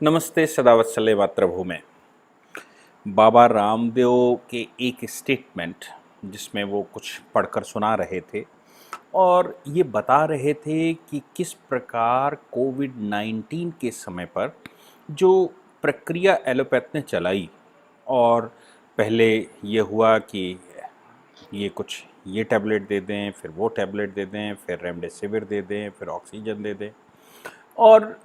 नमस्ते सदावत्सल्य मातृभूमि। बाबा रामदेव के एक स्टेटमेंट जिसमें वो कुछ पढ़कर सुना रहे थे और ये बता रहे थे कि किस प्रकार कोविड-19 के समय पर जो प्रक्रिया एलोपैथ ने चलाई और पहले ये हुआ कि ये कुछ ये टैबलेट दे दें, फिर वो टैबलेट दे दें, फिर रेमडेसिविर दे दें, फिर ऑक्सीजन दे दें और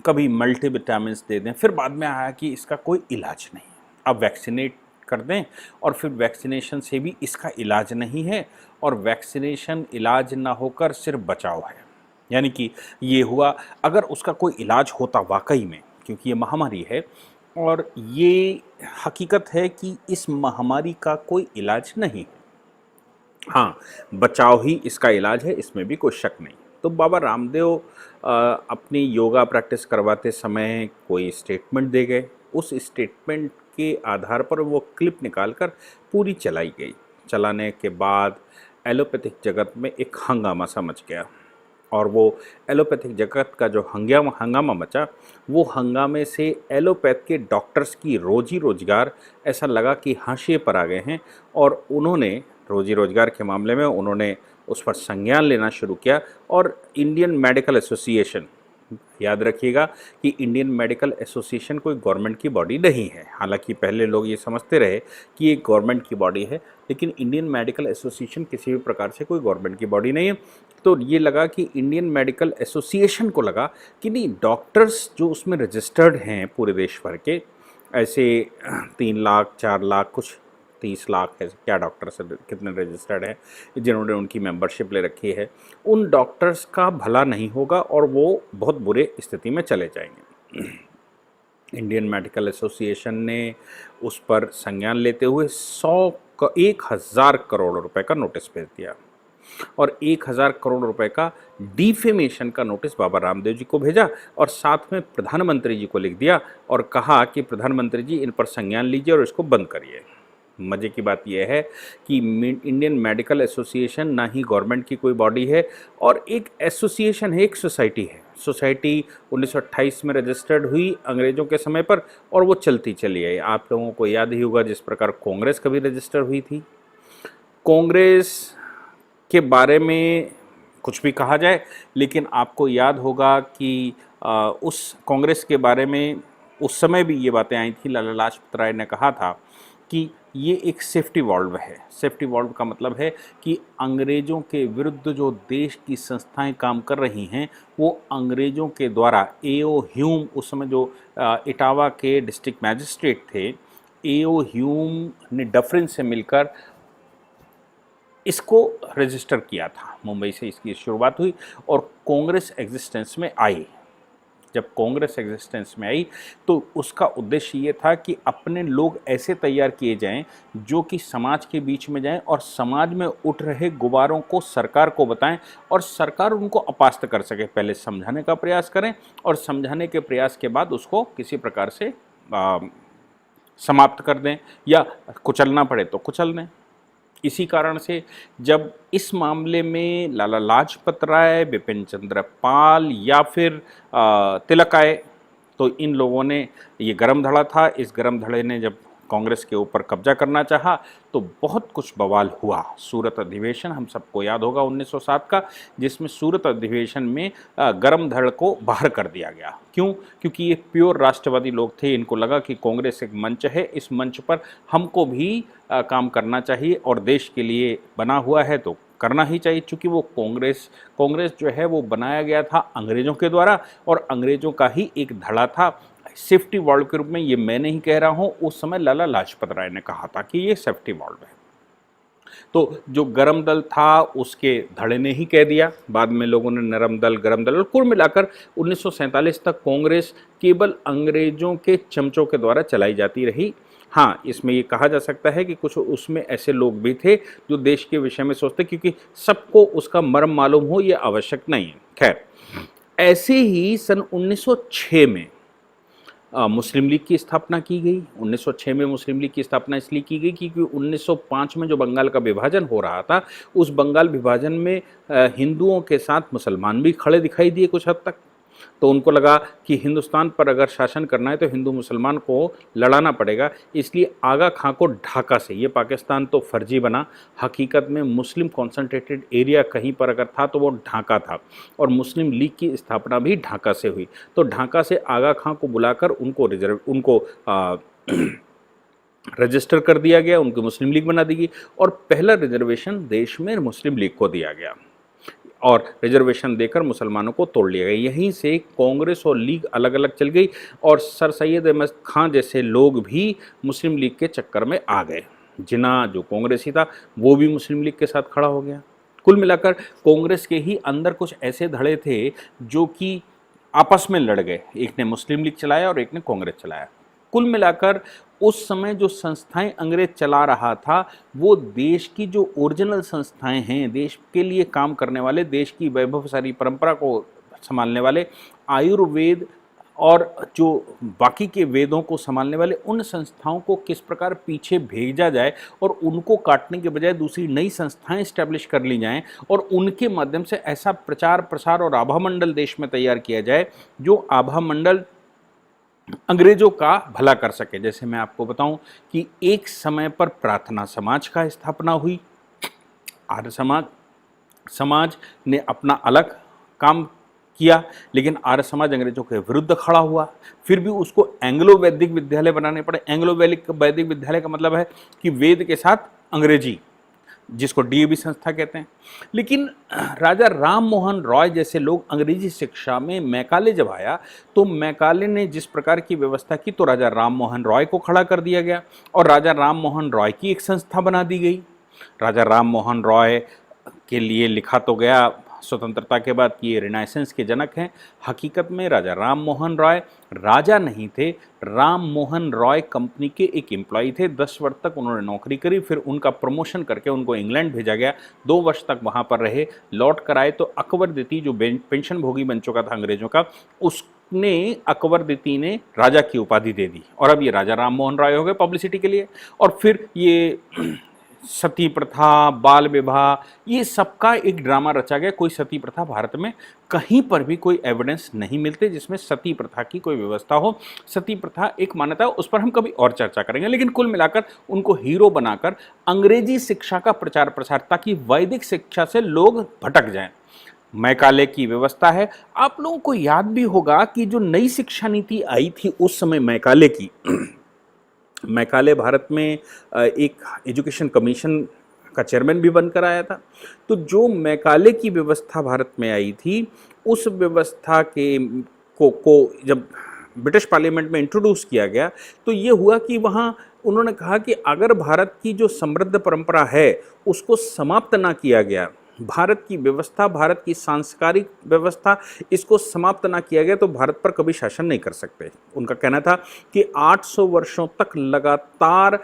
कभी मल्टीविटामिन्स दे दें। फिर बाद में आया कि इसका कोई इलाज नहीं है, अब वैक्सीनेट कर दें और फिर वैक्सीनेशन से भी इसका इलाज नहीं है और वैक्सीनेशन इलाज ना होकर सिर्फ बचाव है। यानी कि ये हुआ, अगर उसका कोई इलाज होता वाकई में, क्योंकि ये महामारी है और ये हकीकत है कि इस महामारी का कोई इलाज नहीं है, हाँ, बचाव ही इसका इलाज है, इसमें भी कोई शक नहीं। तो बाबा रामदेव अपनी योगा प्रैक्टिस करवाते समय कोई स्टेटमेंट दे गए, उस स्टेटमेंट के आधार पर वो क्लिप निकालकर पूरी चलाई गई। चलाने के बाद एलोपैथिक जगत में एक हंगामा सा मच गया और वो एलोपैथिक जगत का जो हंगामा मचा, वो हंगामे से एलोपैथ के डॉक्टर्स की रोजी रोजगार ऐसा लगा कि हाशिए पर आ गए हैं और उन्होंने रोजी रोजगार के मामले में उन्होंने उस पर संज्ञान लेना शुरू किया। और इंडियन मेडिकल एसोसिएशन, याद रखिएगा कि इंडियन मेडिकल एसोसिएशन कोई गवर्नमेंट की बॉडी नहीं है, हालांकि पहले लोग ये समझते रहे कि ये गवर्नमेंट की बॉडी है, लेकिन इंडियन मेडिकल एसोसिएशन किसी भी प्रकार से कोई गवर्नमेंट की बॉडी नहीं है। तो ये लगा कि इंडियन मेडिकल एसोसिएशन को लगा कि नहीं, डॉक्टर्स जो उसमें रजिस्टर्ड हैं पूरे देश भर के, ऐसे 3 लाख 4 लाख कुछ 30 लाख है क्या डॉक्टर्स कितने रजिस्टर्ड हैं जिन्होंने उनकी मेंबरशिप ले रखी है, उन डॉक्टर्स का भला नहीं होगा और वो बहुत बुरे स्थिति में चले जाएंगे। इंडियन मेडिकल एसोसिएशन ने उस पर संज्ञान लेते हुए 1,000 करोड़ रुपए का नोटिस भेज दिया और 1,000 करोड़ रुपए का डिफेमेशन का नोटिस बाबा रामदेव जी को भेजा और साथ में प्रधानमंत्री जी को लिख दिया और कहा कि प्रधानमंत्री जी इन पर संज्ञान लीजिए और इसको बंद करिए। मज़े की बात यह है कि इंडियन मेडिकल एसोसिएशन ना ही गवर्नमेंट की कोई बॉडी है और एक एसोसिएशन है, एक सोसाइटी है। सोसाइटी 1928 में रजिस्टर्ड हुई अंग्रेज़ों के समय पर और वो चलती चली आई। आप लोगों को याद ही होगा जिस प्रकार कांग्रेस कभी रजिस्टर हुई थी। कांग्रेस के बारे में कुछ भी कहा जाए, लेकिन आपको याद होगा कि उस कांग्रेस के बारे में उस समय भी ये बातें आई थी। लाला लाजपत राय ने कहा था कि ये एक सेफ्टी वॉल्व है। सेफ्टी वॉल्व का मतलब है कि अंग्रेज़ों के विरुद्ध जो देश की संस्थाएं काम कर रही हैं, वो अंग्रेज़ों के द्वारा एओ ह्यूम, उस समय जो इटावा के डिस्ट्रिक्ट मैजिस्ट्रेट थे, एओ ह्यूम ने डफरिन से मिलकर इसको रजिस्टर किया था। मुंबई से इसकी शुरुआत हुई और कांग्रेस एग्जिस्टेंस में आई। जब कांग्रेस एग्जिस्टेंस में आई तो उसका उद्देश्य ये था कि अपने लोग ऐसे तैयार किए जाएं जो कि समाज के बीच में जाएं और समाज में उठ रहे गुबारों को सरकार को बताएं और सरकार उनको अपास्त कर सके। पहले समझाने का प्रयास करें और समझाने के प्रयास के बाद उसको किसी प्रकार से समाप्त कर दें या कुचलना पड़े तो कुचल दें। इसी कारण से जब इस मामले में लाला लाजपत राय, बिपिन चंद्र पाल या फिर तिलक आए, तो इन लोगों ने ये गरम धड़ा था। इस गरम धड़े ने जब कांग्रेस के ऊपर कब्जा करना चाहा तो बहुत कुछ बवाल हुआ। सूरत अधिवेशन हम सबको याद होगा 1907 का, जिसमें सूरत अधिवेशन में गरम धड़ को बाहर कर दिया गया। क्यों? क्योंकि ये प्योर राष्ट्रवादी लोग थे। इनको लगा कि कांग्रेस एक मंच है, इस मंच पर हमको भी काम करना चाहिए और देश के लिए बना हुआ है तो करना ही चाहिए। चूँकि वो कांग्रेस जो है वो बनाया गया था अंग्रेज़ों के द्वारा और अंग्रेज़ों का ही एक धड़ा था सेफ्टी वॉल्व के रूप में। ये मैं नहीं कह रहा हूँ, उस समय लाला लाजपत राय ने कहा था कि ये सेफ्टी वॉल्व है। तो जो गरम दल था उसके धड़े ने ही कह दिया, बाद में लोगों ने नरम दल, गरम दल, और कुल मिलाकर 1947 तक कांग्रेस केवल अंग्रेज़ों के चमचों के द्वारा चलाई जाती रही। हाँ, इसमें ये कहा जा सकता है कि कुछ उसमें ऐसे लोग भी थे जो देश के विषय में सोचते, क्योंकि सबको उसका मर्म मालूम हो ये आवश्यक नहीं है। खैर, ऐसे ही सन 1906 में मुस्लिम लीग की स्थापना की गई। 1906 में मुस्लिम लीग की स्थापना इसलिए की गई क्योंकि 1905 में जो बंगाल का विभाजन हो रहा था, उस बंगाल विभाजन में हिंदुओं के साथ मुसलमान भी खड़े दिखाई दिए कुछ हद तक। तो उनको लगा कि हिंदुस्तान पर अगर शासन करना है तो हिंदू मुसलमान को लड़ाना पड़ेगा, इसलिए आगा खां को ढाका से, ये पाकिस्तान तो फर्जी बना, हकीकत में मुस्लिम कॉन्सेंट्रेटेड एरिया कहीं पर अगर था तो वो ढाका था, और मुस्लिम लीग की स्थापना भी ढाका से हुई। तो ढाका से आगा खां को बुलाकर उनको रजिस्टर कर दिया गया, उनकी मुस्लिम लीग बना दी गई, और पहला रिजर्वेशन देश में मुस्लिम लीग को दिया गया और रिजर्वेशन देकर मुसलमानों को तोड़ लिया गया। यहीं से कांग्रेस और लीग अलग अलग चल गई और सर सैयद अहमद खां जैसे लोग भी मुस्लिम लीग के चक्कर में आ गए। जिन्ना जो कांग्रेसी था वो भी मुस्लिम लीग के साथ खड़ा हो गया। कुल मिलाकर कांग्रेस के ही अंदर कुछ ऐसे धड़े थे जो कि आपस में लड़ गए, एक ने मुस्लिम लीग चलाया और एक ने कांग्रेस चलाया। कुल मिलाकर उस समय जो संस्थाएं अंग्रेज चला रहा था वो देश की जो ओरिजिनल संस्थाएं हैं, देश के लिए काम करने वाले, देश की वैभवशाली परंपरा को संभालने वाले, आयुर्वेद और जो बाकी के वेदों को संभालने वाले, उन संस्थाओं को किस प्रकार पीछे भेजा जाए और उनको काटने के बजाय दूसरी नई संस्थाएं स्टैब्लिश कर ली जाएं और उनके माध्यम से ऐसा प्रचार प्रसार और आभा मंडल देश में तैयार किया जाए जो आभा मंडल अंग्रेजों का भला कर सके। जैसे मैं आपको बताऊं कि एक समय पर प्रार्थना समाज का स्थापना हुई, आर्य समाज ने अपना अलग काम किया, लेकिन आर्य समाज अंग्रेजों के विरुद्ध खड़ा हुआ। फिर भी उसको एंग्लो वैदिक विद्यालय बनाने पड़े। एंग्लो वैदिक विद्यालय का मतलब है कि वेद के साथ अंग्रेजी, जिसको डीएवी संस्था कहते हैं। लेकिन राजा राम मोहन रॉय जैसे लोग अंग्रेजी शिक्षा में, मैकाले जब आया तो मैकाले ने जिस प्रकार की व्यवस्था की तो राजा राम मोहन रॉय को खड़ा कर दिया गया और राजा राम मोहन रॉय की एक संस्था बना दी गई। राजा राम मोहन रॉय के लिए लिखा तो गया स्वतंत्रता के बाद कि ये रिनाइसेंस के जनक हैं। हकीकत में राजा राम मोहन रॉय राजा नहीं थे, राम मोहन रॉय कंपनी के एक एम्प्लॉय थे। 10 वर्ष तक उन्होंने नौकरी करी, फिर उनका प्रमोशन करके उनको इंग्लैंड भेजा गया। 2 वर्ष तक वहाँ पर रहे, लौट कर आए तो अकबर द्वितीय जो पेंशन भोगी बन चुका था अंग्रेजों का, उसने अकबर द्वितीय ने राजा की उपाधि दे दी और अब ये राजा राम मोहन रॉय हो गए पब्लिसिटी के लिए। और फिर ये सती प्रथा, बाल विवाह, ये सबका एक ड्रामा रचा गया। कोई सती प्रथा भारत में कहीं पर भी कोई एविडेंस नहीं मिलते जिसमें सती प्रथा की कोई व्यवस्था हो। सती प्रथा एक मान्यता है, उस पर हम कभी और चर्चा करेंगे। लेकिन कुल मिलाकर उनको हीरो बनाकर अंग्रेजी शिक्षा का प्रचार प्रसार, ताकि वैदिक शिक्षा से लोग भटक जाएं। मैकाले की व्यवस्था है। आप लोगों को याद भी होगा कि जो नई शिक्षा नीति आई थी उस समय मैकाले की, मैकाले भारत में एक एजुकेशन कमीशन का चेयरमैन भी बनकर आया था। तो जो मैकाले की व्यवस्था भारत में आई थी, उस व्यवस्था के को जब ब्रिटिश पार्लियामेंट में इंट्रोड्यूस किया गया तो ये हुआ कि वहाँ उन्होंने कहा कि अगर भारत की जो समृद्ध परंपरा है उसको समाप्त ना किया गया, भारत की व्यवस्था, भारत की सांस्कृतिक व्यवस्था, इसको समाप्त ना किया गया तो भारत पर कभी शासन नहीं कर सकते। उनका कहना था कि 800 वर्षों तक लगातार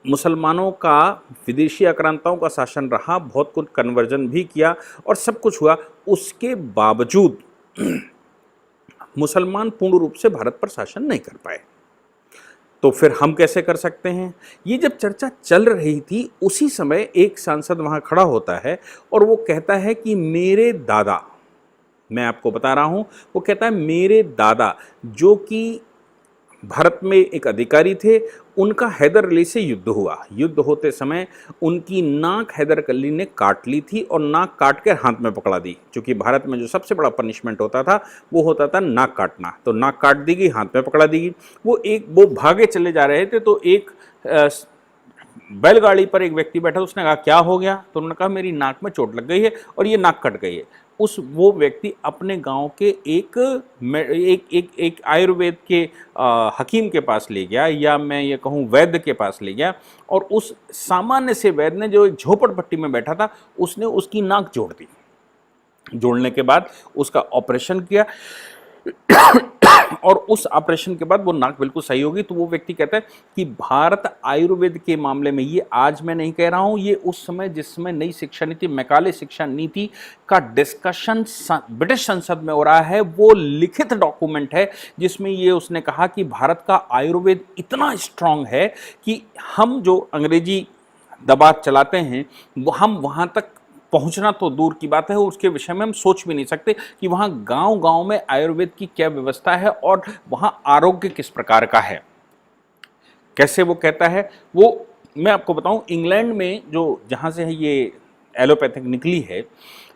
मुसलमानों का विदेशी आक्रांताओं का शासन रहा, बहुत कुछ कन्वर्जन भी किया और सब कुछ हुआ, उसके बावजूद मुसलमान पूर्ण रूप से भारत पर शासन नहीं कर पाए। तो फिर हम कैसे कर सकते हैं? ये जब चर्चा चल रही थी उसी समय एक सांसद वहाँ खड़ा होता है और वो कहता है कि मेरे दादा, मैं आपको बता रहा हूँ, वो कहता है मेरे दादा जो कि भारत में एक अधिकारी थे, उनका हैदर अली से युद्ध हुआ। युद्ध होते समय उनकी नाक हैदर अली ने काट ली थी और नाक काट कर हाथ में पकड़ा दी। क्योंकि भारत में जो सबसे बड़ा पनिशमेंट होता था वो होता था नाक काटना, तो नाक काट दी गई, हाथ में पकड़ा दी गई। वो भागे चले जा रहे थे तो एक बैलगाड़ी पर एक व्यक्ति बैठा, उसने कहा क्या हो गया? तो उन्होंने कहा मेरी नाक में चोट लग गई है और ये नाक कट गई है। वो व्यक्ति अपने गांव के एक आयुर्वेद के हकीम के पास ले गया, या मैं ये कहूँ वैद्य के पास ले गया, और उस सामान्य से वैद्य ने जो एक झोपड़पट्टी में बैठा था उसने उसकी नाक जोड़ दी। जोड़ने के बाद उसका ऑपरेशन किया और उस ऑपरेशन के बाद वो नाक बिल्कुल सही होगी। तो वो व्यक्ति कहता है कि भारत आयुर्वेद के मामले में, ये आज मैं नहीं कह रहा हूँ, ये उस समय जिस समय नई शिक्षा नीति, मैकाले शिक्षा नीति का डिस्कशन ब्रिटिश संसद में हो रहा है, वो लिखित डॉक्यूमेंट है जिसमें ये उसने कहा कि भारत का आयुर्वेद इतना स्ट्रांग है कि हम जो अंग्रेजी दबा चलाते हैं वो हम वहाँ तक पहुंचना तो दूर की बात है, उसके विषय में हम सोच भी नहीं सकते कि वहाँ गांव-गांव में आयुर्वेद की क्या व्यवस्था है और वहाँ आरोग्य किस प्रकार का है। कैसे वो कहता है, वो मैं आपको बताऊं, इंग्लैंड में जो जहाँ से ये एलोपैथिक निकली है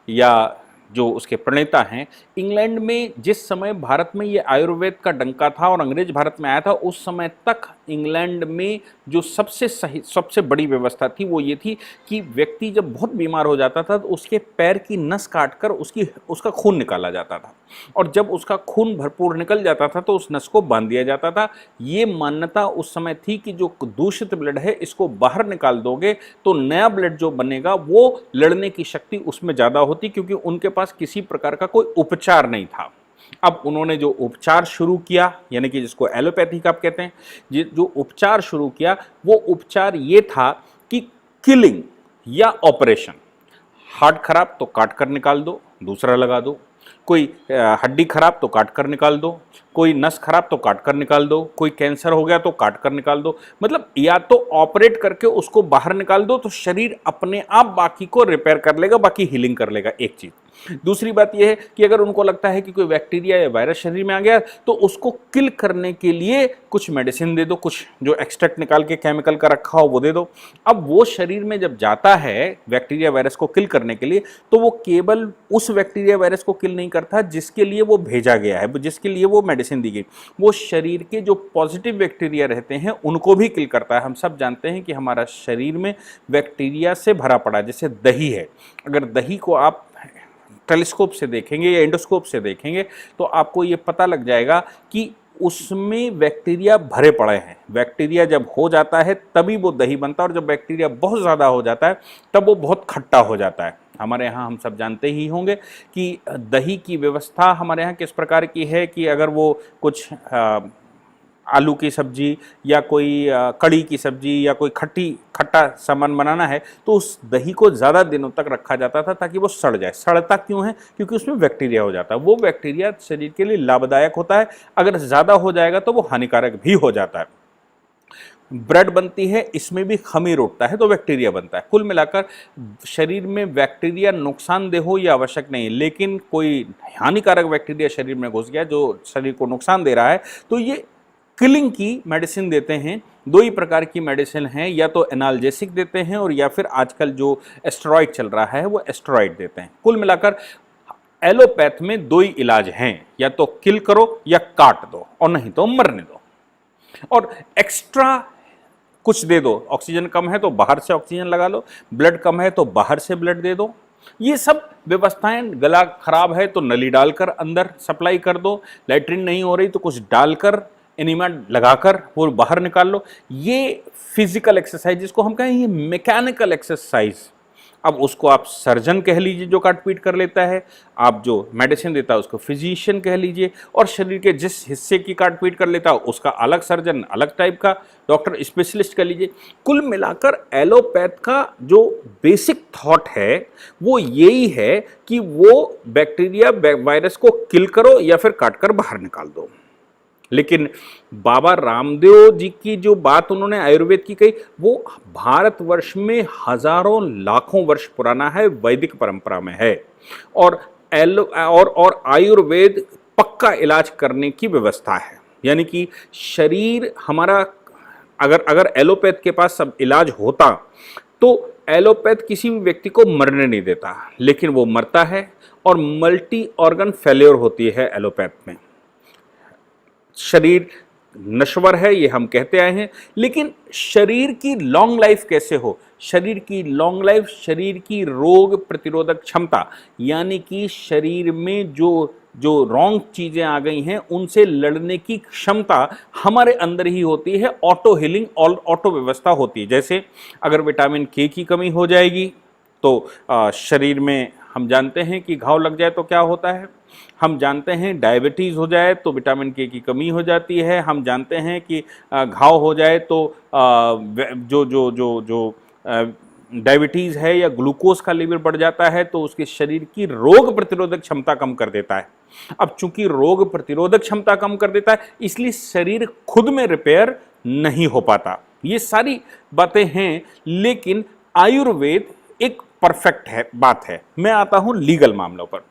या जो उसके प्रणेता हैं, इंग्लैंड में जिस समय भारत में ये आयुर्वेद का डंका था और अंग्रेज भारत में आया था, उस समय तक इंग्लैंड में जो सबसे बड़ी व्यवस्था थी वो ये थी कि व्यक्ति जब बहुत बीमार हो जाता था तो उसके पैर की नस काटकर उसका खून निकाला जाता था, और जब उसका खून भरपूर निकल जाता था तो उस नस को बांध दिया जाता था। ये मान्यता उस समय थी कि जो दूषित ब्लड है इसको बाहर निकाल दोगे तो नया ब्लड जो बनेगा वो लड़ने की शक्ति उसमें ज़्यादा होती, क्योंकि उनके पास किसी प्रकार का कोई उपचार नहीं था। अब उन्होंने जो उपचार शुरू किया, यानी कि जिसको एलोपैथिक आप कहते हैं, जो उपचार शुरू किया वो उपचार ये था कि किलिंग या ऑपरेशन। हार्ट खराब तो काट कर निकाल दो, दूसरा लगा दो। कोई हड्डी खराब तो काट कर निकाल दो, कोई नस खराब तो काट कर निकाल दो, कोई कैंसर हो गया तो काट कर निकाल दो। मतलब या तो ऑपरेट करके उसको बाहर निकाल दो तो शरीर अपने आप बाकी को रिपेयर कर लेगा, बाकी हीलिंग कर लेगा, एक चीज। दूसरी बात यह है कि अगर उनको लगता है कि कोई बैक्टीरिया या वायरस शरीर में आ गया तो उसको किल करने के लिए कुछ मेडिसिन दे दो, कुछ जो एक्सट्रैक्ट निकाल के केमिकल का रखा हो वो दे दो। अब वो शरीर में जब जाता है बैक्टीरिया वायरस को किल करने के लिए, तो वो केवल उस बैक्टीरिया वायरस को किल नहीं करता जिसके लिए वो भेजा गया है, जिसके लिए वो मेडिसिन दी गई, वो शरीर के जो पॉजिटिव बैक्टीरिया रहते हैं उनको भी किल करता है। हम सब जानते हैं कि हमारा शरीर में बैक्टीरिया से भरा पड़ा, जैसे दही है, अगर दही को आप टेलीस्कोप से देखेंगे या एंडोस्कोप से देखेंगे तो आपको ये पता लग जाएगा कि उसमें बैक्टीरिया भरे पड़े हैं। बैक्टीरिया जब हो जाता है तभी वो दही बनता है, और जब बैक्टीरिया बहुत ज़्यादा हो जाता है तब वो बहुत खट्टा हो जाता है। हमारे यहाँ हम सब जानते ही होंगे कि दही की व्यवस्था हमारे यहाँ किस प्रकार की है कि अगर वो कुछ आलू की सब्जी या कोई कड़ी की सब्जी या कोई खट्टा सामान बनाना है तो उस दही को ज़्यादा दिनों तक रखा जाता था ताकि वो सड़ जाए। सड़ता क्यों है? क्योंकि उसमें बैक्टीरिया हो जाता है। वो बैक्टीरिया शरीर के लिए लाभदायक होता है, अगर ज़्यादा हो जाएगा तो वो हानिकारक भी हो जाता है। ब्रेड बनती है, इसमें भी खमीर उठता है तो बैक्टीरिया बनता है। कुल मिलाकर शरीर में बैक्टीरिया नुकसानदेह हो यह आवश्यक नहीं है, लेकिन कोई हानिकारक बैक्टीरिया शरीर में घुस गया जो शरीर को नुकसान दे रहा है तो ये किलिंग की मेडिसिन देते हैं। दो ही प्रकार की मेडिसिन हैं, या तो एनाल्जेसिक देते हैं और या फिर आजकल जो एस्टेरॉइड चल रहा है वो एस्टेरॉइड देते हैं। कुल मिलाकर एलोपैथ में दो ही इलाज हैं, या तो किल करो या काट दो और नहीं तो मरने दो। और एक्स्ट्रा कुछ दे दो, ऑक्सीजन कम है तो बाहर से ऑक्सीजन लगा लो, ब्लड कम है तो बाहर से ब्लड दे दो। ये सब व्यवस्थाएं, गला खराब है तो नली डालकर अंदर सप्लाई कर दो, लैट्रिन नहीं हो रही तो कुछ डालकर एनिमा लगाकर वो बाहर निकाल लो। ये फिजिकल एक्सरसाइज जिसको हम कहें, ये मैकेनिकल एक्सरसाइज। अब उसको आप सर्जन कह लीजिए जो काट पीट कर लेता है, आप जो मेडिसिन देता है उसको फिजिशियन कह लीजिए, और शरीर के जिस हिस्से की काट पीट कर लेता है उसका अलग सर्जन, अलग टाइप का डॉक्टर स्पेशलिस्ट कह लीजिए। कुल मिलाकर एलोपैथ का जो बेसिक थॉट है वो यही है कि वो बैक्टीरिया वायरस को किल करो या फिर काट कर बाहर निकाल दो। लेकिन बाबा रामदेव जी की जो बात उन्होंने आयुर्वेद की कही वो भारतवर्ष में हजारों लाखों वर्ष पुराना है, वैदिक परंपरा में है, और आयुर्वेद पक्का इलाज करने की व्यवस्था है। यानी कि शरीर हमारा, अगर एलोपैथ के पास सब इलाज होता तो एलोपैथ किसी भी व्यक्ति को मरने नहीं देता, लेकिन वो मरता है, और मल्टी ऑर्गन फेल्योर होती है एलोपैथ में। शरीर नश्वर है ये हम कहते आए हैं, लेकिन शरीर की लॉन्ग लाइफ कैसे हो? शरीर की लॉन्ग लाइफ, शरीर की रोग प्रतिरोधक क्षमता, यानी कि शरीर में जो रॉन्ग चीज़ें आ गई हैं उनसे लड़ने की क्षमता हमारे अंदर ही होती है। ऑटो हीलिंग और ऑटो व्यवस्था होती है। जैसे अगर विटामिन के की कमी हो जाएगी तो शरीर में, हम जानते हैं कि घाव लग जाए तो क्या होता है, हम जानते हैं डायबिटीज़ हो जाए तो विटामिन के की कमी हो जाती है, हम जानते हैं कि घाव हो जाए तो जो जो जो जो डायबिटीज़ है या ग्लूकोज का लेवल बढ़ जाता है तो उसके शरीर की रोग प्रतिरोधक क्षमता कम कर देता है। अब चूंकि रोग प्रतिरोधक क्षमता कम कर देता है इसलिए शरीर खुद में रिपेयर नहीं हो पाता। ये सारी बातें हैं, लेकिन आयुर्वेद एक परफेक्ट है बात है। मैं आता हूं लीगल मामलों पर।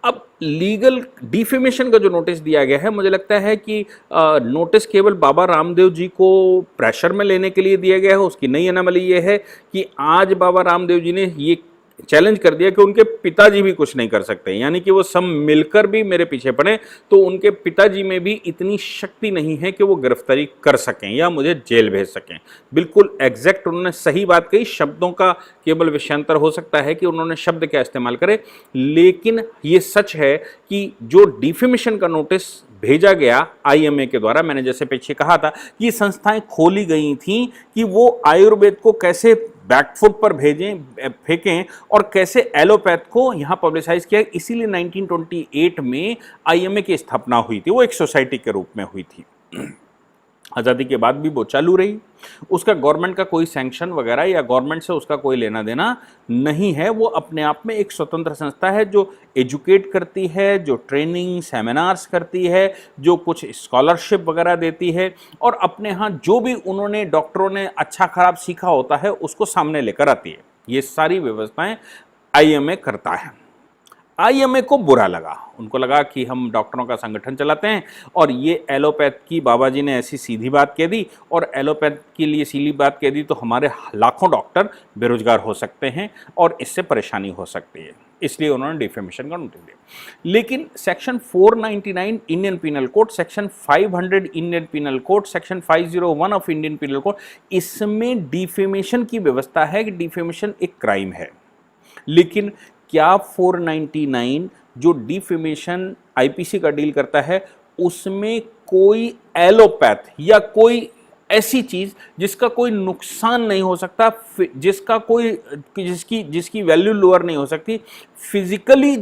अब लीगल डिफेमेशन का जो नोटिस दिया गया है, मुझे लगता है कि नोटिस केवल बाबा रामदेव जी को प्रेशर में लेने के लिए दिया गया है। उसकी नई अनामली ये है कि आज बाबा रामदेव जी ने ये चैलेंज कर दिया कि उनके पिताजी भी कुछ नहीं कर सकते, यानी कि वो सब मिलकर भी मेरे पीछे पड़े तो उनके पिताजी में भी इतनी शक्ति नहीं है कि वो गिरफ्तारी कर सकें या मुझे जेल भेज सकें। बिल्कुल एग्जैक्ट उन्होंने सही बात कही, शब्दों का केवल विषयांतर हो सकता है कि उन्होंने शब्द क्या इस्तेमाल करे, लेकिन ये सच है कि जो डिफेमेशन का नोटिस भेजा गया आईएमए के द्वारा, मैंने जैसे पीछे कहा था कि संस्थाएं खोली गई थी कि वो आयुर्वेद को कैसे बैकफुट पर भेजें, फेंकें और कैसे एलोपैथ को यहाँ पब्लिसाइज किया। इसीलिए 1928 में आईएमए की स्थापना हुई थी, वो एक सोसाइटी के रूप में हुई थी। आज़ादी के बाद भी वो चालू रही। उसका गवर्नमेंट का कोई सैंक्शन वगैरह या गवर्नमेंट से उसका कोई लेना देना नहीं है। वो अपने आप में एक स्वतंत्र संस्था है जो एजुकेट करती है, जो ट्रेनिंग सेमिनार्स करती है, जो कुछ स्कॉलरशिप वगैरह देती है और अपने यहाँ जो भी उन्होंने डॉक्टरों ने अच्छा खराब सीखा होता है उसको सामने लेकर आती है। ये सारी व्यवस्थाएं आईएमए करता है। आईएमए को बुरा लगा, उनको लगा कि हम डॉक्टरों का संगठन चलाते हैं और ये एलोपैथ की बाबा जी ने ऐसी सीधी बात कह दी और एलोपैथ के लिए सीधी बात कह दी तो हमारे लाखों डॉक्टर बेरोजगार हो सकते हैं और इससे परेशानी हो सकती है, इसलिए उन्होंने डिफेमेशन का नोटिस दिया। लेकिन section 499 Indian penal code, section 500 Indian penal code, section 501 of Indian penal code, इसमें डिफेमेशन की व्यवस्था है कि डिफेमेशन एक क्राइम है। लेकिन क्या 499 जो डिफेमेशन आईपीसी का डील करता है उसमें कोई एलोपैथ या कोई ऐसी चीज जिसका कोई नुकसान नहीं हो सकता, जिसका कोई जिसकी वैल्यू लोअर नहीं हो सकती, फिजिकली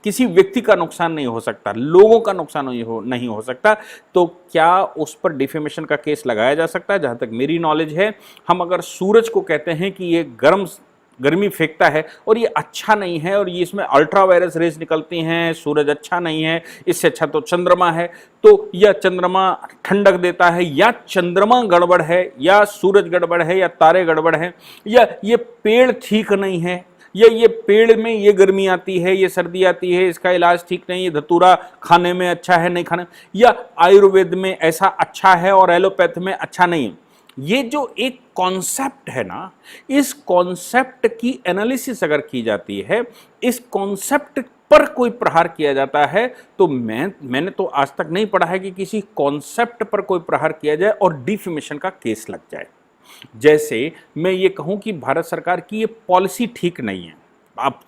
किसी व्यक्ति का नुकसान नहीं हो सकता, लोगों का नुकसान नहीं हो सकता, तो क्या उस पर डिफेमेशन का केस लगाया जा सकता है? जहां तक मेरी नॉलेज है, हम अगर सूरज को कहते हैं कि ये गर्मी फेंकता है और ये अच्छा नहीं है और ये इसमें अल्ट्रा वायरस रेज निकलती हैं, सूरज अच्छा नहीं है, इससे अच्छा तो चंद्रमा है, तो या चंद्रमा ठंडक देता है या चंद्रमा गड़बड़ है या सूरज गड़बड़ है या तारे गड़बड़ हैं या ये पेड़ ठीक नहीं है या ये पेड़ में ये गर्मी आती है, ये सर्दी आती है, इसका इलाज ठीक नहीं, ये धतूरा खाने में अच्छा है नहीं खाने, या आयुर्वेद में ऐसा अच्छा है और एलोपैथ में अच्छा नहीं है। ये जो एक कॉन्सेप्ट है ना, इस कॉन्सेप्ट की एनालिसिस अगर की जाती है, इस कॉन्सेप्ट पर कोई प्रहार किया जाता है, तो मैंने तो आज तक नहीं पढ़ा है कि किसी कॉन्सेप्ट पर कोई प्रहार किया जाए और डिफेमेशन का केस लग जाए। जैसे मैं ये कहूं कि भारत सरकार की ये पॉलिसी ठीक नहीं है, आप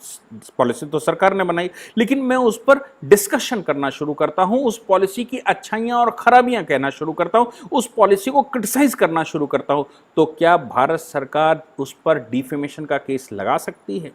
पॉलिसी तो सरकार ने बनाई, लेकिन मैं उस पर डिस्कशन करना शुरू करता हूं, उस पॉलिसी की अच्छाइयां और खराबियां कहना शुरू करता हूं, उस पॉलिसी को क्रिटिसाइज करना शुरू करता हूं, तो क्या भारत सरकार उस पर डिफेमेशन का केस लगा सकती है?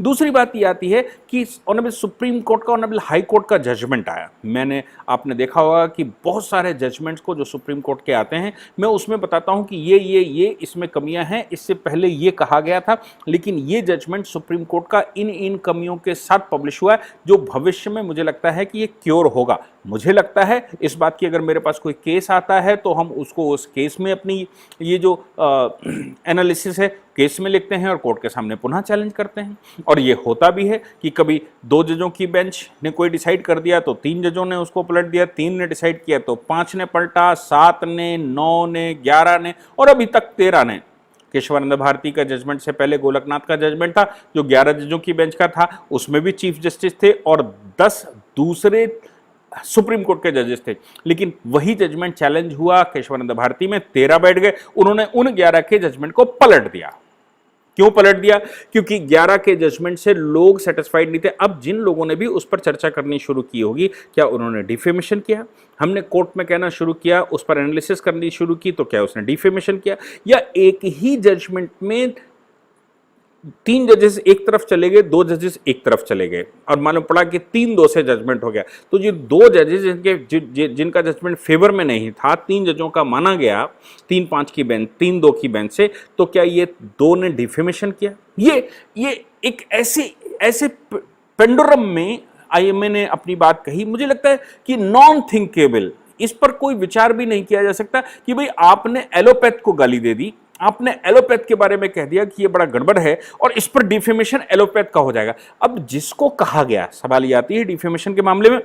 दूसरी बात ये आती है कि ऑनरेबल सुप्रीम कोर्ट का, ऑनरेबल हाई कोर्ट का जजमेंट आया। आपने देखा होगा कि बहुत सारे जजमेंट्स को जो सुप्रीम कोर्ट के आते हैं, मैं उसमें बताता हूं कि ये इसमें कमियां हैं, इससे पहले ये कहा गया था, लेकिन ये जजमेंट सुप्रीम कोर्ट का इन कमियों के साथ पब्लिश हुआ है, जो भविष्य में मुझे लगता है कि ये क्योर होगा। मुझे लगता है इस बात की अगर मेरे पास कोई केस आता है तो हम उसको उस केस में अपनी ये जो एनालिसिस है केस में लिखते हैं और कोर्ट के सामने पुनः चैलेंज करते हैं। और ये होता भी है कि कभी 2 जजों की बेंच ने कोई डिसाइड कर दिया तो 3 जजों ने उसको पलट दिया, 3 ने डिसाइड किया तो 5 ने पलटा, 7 ने, 9 ने, 11 ने और अभी तक 13 ने। केशवानंद भारती का जजमेंट से पहले गोलकनाथ का जजमेंट था जो 11 जजों की बेंच का था, उसमें भी चीफ जस्टिस थे और 10 दूसरे सुप्रीम कोर्ट के जजेस थे, लेकिन वही जजमेंट चैलेंज हुआ, केशवानंद भारती में 13 बैठ गए, उन्होंने उन 11 के जजमेंट को पलट दिया। क्यों पलट दिया? क्योंकि 11 के जजमेंट से लोग सेटिस्फाइड नहीं थे। अब जिन लोगों ने भी उस पर चर्चा करनी शुरू की होगी, क्या उन्होंने डिफेमेशन किया? हमने कोर्ट में कहना शुरू किया, उस पर एनालिसिस करनी शुरू की, तो क्या उसने डिफेमेशन किया? या एक ही जजमेंट में 3 जजेस एक तरफ चले गए, 2 जजेस एक तरफ चले गए और मालूम पड़ा कि 3-2 से जजमेंट हो गया, तो ये 2 जजेस जिनका जजमेंट फेवर में नहीं था, 3 जजों का माना गया 3-5 की बेंच, 3-2 की बेंच से, तो क्या ये 2 ने डिफेमेशन किया? ये एक ऐसे पेंडुलम में आईएमए ने अपनी बात कही। मुझे लगता है कि नॉन थिंकेबल, इस पर कोई विचार भी नहीं किया जा सकता कि भाई आपने एलोपैथ को गाली दे दी, आपने एलोपैथ के बारे में कह दिया कि ये बड़ा गड़बड़ है और इस पर डिफेमेशन एलोपैथ का हो जाएगा। अब जिसको कहा गया, सवाल ये आती है डिफेमेशन के मामले में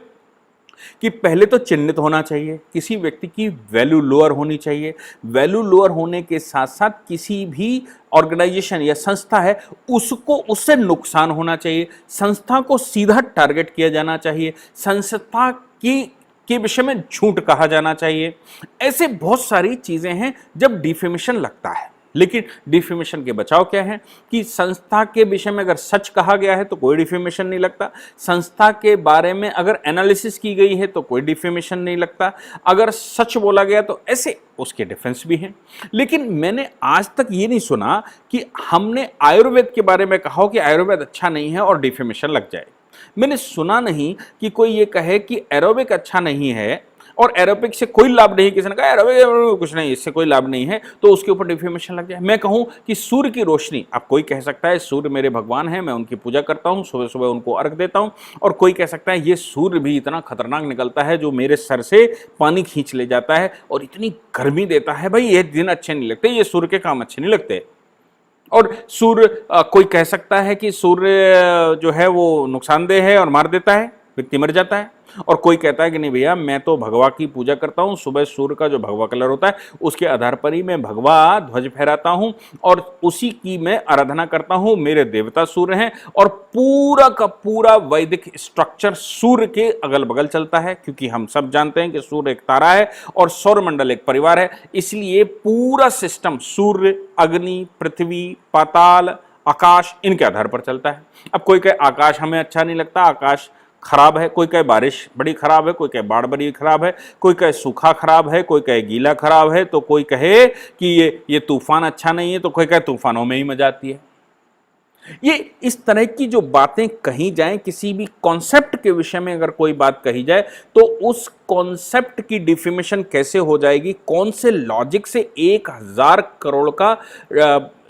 कि पहले तो चिन्हित होना चाहिए, किसी व्यक्ति की वैल्यू लोअर होनी चाहिए, वैल्यू लोअर होने के साथ साथ किसी भी ऑर्गेनाइजेशन या संस्था है उसको उससे नुकसान होना चाहिए, संस्था को सीधा टारगेट किया जाना चाहिए, संस्था की के विषय में झूठ कहा जाना चाहिए। ऐसे बहुत सारी चीजें हैं जब डिफेमेशन लगता है। लेकिन डिफेमेशन के बचाव क्या है कि संस्था के विषय में अगर सच कहा गया है तो कोई डिफेमेशन नहीं लगता, संस्था के बारे में अगर एनालिसिस की गई है तो कोई डिफेमेशन नहीं लगता, अगर सच बोला गया तो ऐसे उसके डिफेंस भी हैं। लेकिन मैंने आज तक ये नहीं सुना कि हमने आयुर्वेद के बारे में कहा हो कि आयुर्वेद अच्छा नहीं है और डिफेमेशन लग जाए। मैंने सुना नहीं कि कोई ये कहे कि एरोबिक अच्छा नहीं है और एरोबिक से कोई लाभ नहीं, किसी ने कहा एरोबिक कुछ नहीं, इससे कोई लाभ नहीं है तो उसके ऊपर डिफेमेशन लग जाए। मैं कहूं कि सूर्य की रोशनी, अब कोई कह सकता है सूर्य मेरे भगवान है, मैं उनकी पूजा करता हूं, सुबह सुबह उनको अर्घ देता हूं, और कोई कह सकता है ये सूर्य भी इतना खतरनाक निकलता है जो मेरे सर से पानी खींच ले जाता है और इतनी गर्मी देता है, भाई ये दिन अच्छे नहीं लगते, ये सूर्य के काम अच्छे नहीं लगते। और सूर्य कोई कह सकता है कि सूर्य जो है वो नुकसानदेह है और मार देता है, व्यक्ति मर जाता है। और कोई कहता है कि नहीं भैया मैं तो भगवा की पूजा करता हूं, सुबह सूर्य का जो भगवा कलर होता है उसके आधार पर ही मैं भगवा ध्वज फहराता हूं और उसी की मैं आराधना करता हूं, मेरे देवता सूर्य हैं। और पूरा का पूरा वैदिक स्ट्रक्चर सूर्य के अगल बगल चलता है, क्योंकि हम सब जानते हैं कि सूर्य एक तारा है और सौरमंडल एक परिवार है, इसलिए पूरा सिस्टम सूर्य, अग्नि, पृथ्वी, पाताल, आकाश इनके आधार पर चलता है। अब कोई कहे आकाश हमें अच्छा नहीं लगता, आकाश खराब है, कोई कहे बारिश बड़ी खराब है, कोई कहे बाढ़ बड़ी खराब है, कोई कहे सूखा खराब है, कोई कहे गीला खराब है, तो कोई कहे कि ये तूफान अच्छा नहीं है, तो कोई कहे तूफानों में ही मजा आती है। ये इस तरह की जो बातें कही जाएं, किसी भी कॉन्सेप्ट के विषय में अगर कोई बात कही जाए तो उस कॉन्सेप्ट की डिफेमेशन कैसे हो जाएगी, कौन से लॉजिक से 1000 करोड़ का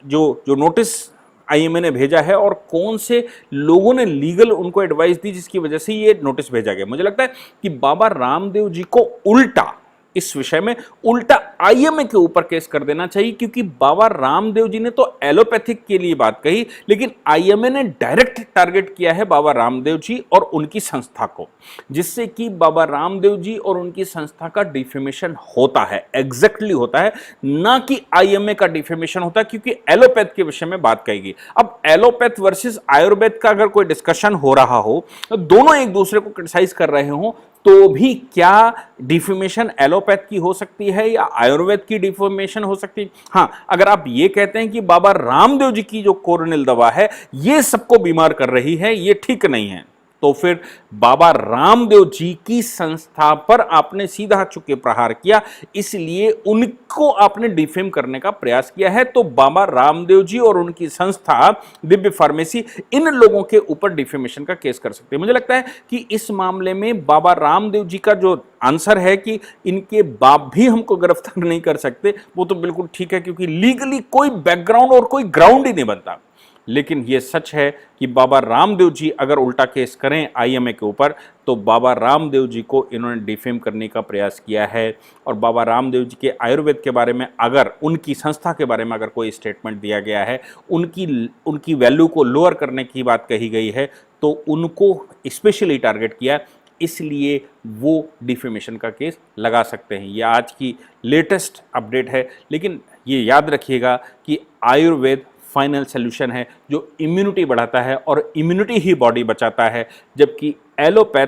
जो नोटिस आईएमए ने भेजा है और कौन से लोगों ने लीगल उनको एडवाइस दी जिसकी वजह से ये नोटिस भेजा गया। मुझे लगता है कि बाबा रामदेव जी को उल्टा इस विषय में उल्टा आईएमए के ऊपर केस कर देना चाहिए, क्योंकि बाबा रामदेव जी ने तो एलोपैथिक के लिए बात कही, लेकिन आईएमए ने डायरेक्ट टारगेट किया है बाबा रामदेव जी और उनकी संस्था को, जिससे कि बाबा रामदेव जी और उनकी संस्था का डिफेमेशन होता है, एग्जैक्टली होता है, ना कि आईएमए का डिफेमेशन होता है, क्योंकि एलोपैथ के विषय में बात कहेगी। अब एलोपैथ वर्सेस आयुर्वेद का अगर कोई डिस्कशन हो रहा हो, तो दोनों एक दूसरे को क्रिटिसाइज कर रहे हो, तो भी क्या डिफेमेशन एलोपैथ की हो सकती है या आयुर्वेद की डिफेमेशन हो सकती है? हाँ, अगर आप ये कहते हैं कि बाबा रामदेव जी की जो कोरोनिल दवा है ये सबको बीमार कर रही है, ये ठीक नहीं है, तो फिर बाबा रामदेव जी की संस्था पर आपने सीधा चुके प्रहार किया, इसलिए उनको आपने डिफेम करने का प्रयास किया है। तो बाबा रामदेव जी और उनकी संस्था दिव्य फार्मेसी इन लोगों के ऊपर डिफेमेशन का केस कर सकते हैं। मुझे लगता है कि इस मामले में बाबा रामदेव जी का जो आंसर है कि इनके बाप भी हमको गिरफ्तार नहीं कर सकते, वो तो बिल्कुल ठीक है, क्योंकि लीगली कोई बैकग्राउंड और कोई ग्राउंड ही नहीं बनता। लेकिन यह सच है कि बाबा रामदेव जी अगर उल्टा केस करें आईएमए के ऊपर, तो बाबा रामदेव जी को इन्होंने डिफेम करने का प्रयास किया है। और बाबा रामदेव जी के आयुर्वेद के बारे में, अगर उनकी संस्था के बारे में अगर कोई स्टेटमेंट दिया गया है, उनकी वैल्यू को लोअर करने की बात कही गई है, तो उनको स्पेशली टारगेट किया, इसलिए वो डिफेमेशन का केस लगा सकते हैं। यह आज की लेटेस्ट अपडेट है, लेकिन ये याद रखिएगा कि आयुर्वेद फाइनल सॉल्यूशन है जो इम्यूनिटी बढ़ाता है और इम्यूनिटी ही बॉडी बचाता है, जबकि एलोपैथ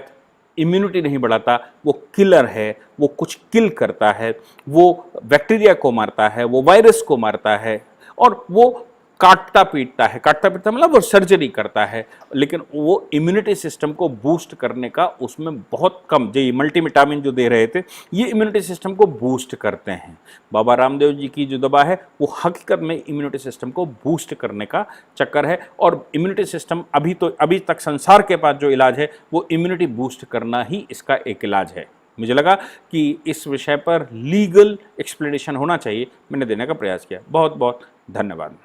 इम्यूनिटी नहीं बढ़ाता, वो किलर है, वो कुछ किल करता है, वो बैक्टीरिया को मारता है, वो वायरस को मारता है और वो काटता पीटता मतलब वो सर्जरी करता है, लेकिन वो इम्यूनिटी सिस्टम को बूस्ट करने का उसमें बहुत कम, जो मल्टीविटामिन जो दे रहे थे ये इम्यूनिटी सिस्टम को बूस्ट करते हैं। बाबा रामदेव जी की जो दवा है वो हकीकत में इम्यूनिटी सिस्टम को बूस्ट करने का चक्कर है, और इम्यूनिटी सिस्टम अभी तक संसार के पास जो इलाज है वो इम्यूनिटी बूस्ट करना ही इसका एक इलाज है। मुझे लगा कि इस विषय पर लीगल एक्सप्लेनेशन होना चाहिए, मैंने देने का प्रयास किया। बहुत बहुत धन्यवाद।